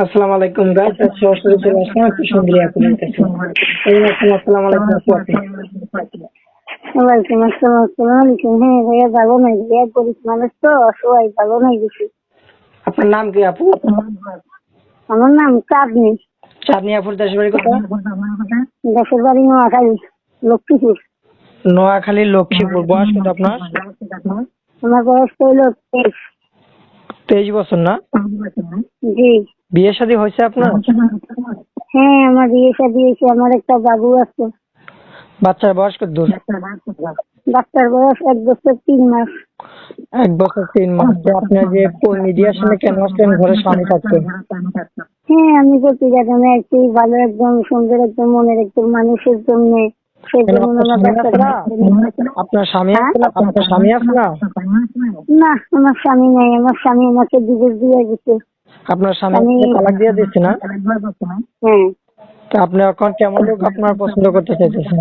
আসসালামু আলাইকুম গাইস, সরাসরি চলে আসলাম একটু সুন্দরী আপনার কাছে। আসসালামু আলাইকুম আপু। ওয়ালাইকুম আসসালাম। আসসালামু আলাইকুম। হ্যাঁ ভাইয়া, ভালো নাই ভাইয়া, গরিব মানুষ তো, অসহায়, ভালো নাই বেশি। আপনার নাম কি আপু? আমার নাম চাঁদনি। চাঁদনি আপুর দেশের বাড়ি কোথায়? দেশের বাড়ি নোয়াখালী, লক্ষ্মীপুর। নোয়াখালী লক্ষ্মীপুর। বয়স কত আপনার? আমার বয়স হইল 23। 23 বছর না? জি। বিয়ে শাদী হয়েছে আপনার? হ্যাঁ, আমার বিয়ে শাদী হয়েছে, আমার একটা বাবু আছে। বাচ্চার বয়স কত দূর? বাচ্চার বয়স 1 বছর 3 মাস। 1 বছর 3 মাস। তো আপনার যে মিডিয়ার সামনে কেন আসলেন ঘরে স্বামী থাকতে? হ্যাঁ, আমি প্রতিবেদনে একটি ভালো, একদম সুন্দর, একদম মনের একদম মানুষের জন্য, সেই কেন জন্য আপনার আমার স্বামী আছে বাচ্চাটা। না? আপনার স্বামী হ্যাঁ? আছে না? আপনার স্বামী আছে না? না, আমার স্বামী নাই। আমার স্বামী আমাকে ডিভোর্স দিয়ে গেছে। আপনার স্বামী আমি আপনাকে তালাক দিয়ে দিচ্ছে না? হ্যাঁ। তো আপনি এখন কেমন লোক আপনার পছন্দ করতে চাইতেছেন?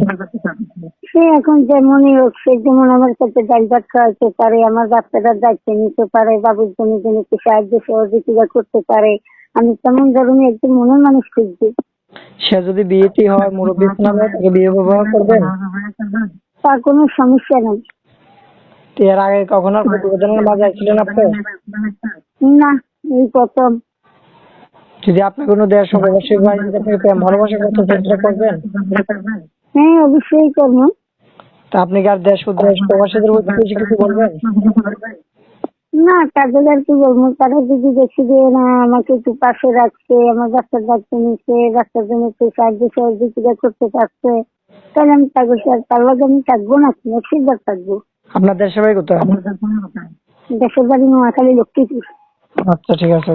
সে এখন যেমনই হোক, সে যেমন আমার কাছে ডাল ভাত খাওয়াতে পারে, আমার বাচ্চাটার দায়িত্ব নিতে পারে, বাবুর জন্য যেন একটু সাহায্য সহযোগিতা করতে পারে, আমি তেমন ধরনের একটু মনের মানুষ খুঁজছি। সে যদি বিয়েটি হয়, মুরব্বী না হয়, তাকে বিয়ে বিবাহ করবেন? তার কোনো সমস্যা নেই। তো এর আগে কখনো প্রতিবেদনের মাঝে আসছিলেন আপনি? না, এই প্রথম। যদি আপনি কোনো দেশ প্রবাসী ভাই যদি আপনাকে প্রেম ভালোবাসা করতে চান, সেটা করবেন? হ্যাঁ, অবশ্যই করবো। তা আপনি কি আর দেশ প্রবাসীদের উদ্দেশ্যে কিছু বলবেন? না, তাদের আর কি বলবো, তারা যদি দেখি যে না আমাকে একটু পাশে রাখছে, আমার বাচ্চার দায়িত্ব নিচ্ছে, বাচ্চার জন্য একটু সাহায্য সহযোগিতা করতে পারছে, তাহলে আমি থাকবো। তার লগে আমি থাকবো না, নিশ্চিতবার থাকবো। আপনার দেশের বাড়ি কোথায়? দেশের বাড়ি নোয়াখালী, লক্ষ্মীপুর। আচ্ছা, ঠিক আছে।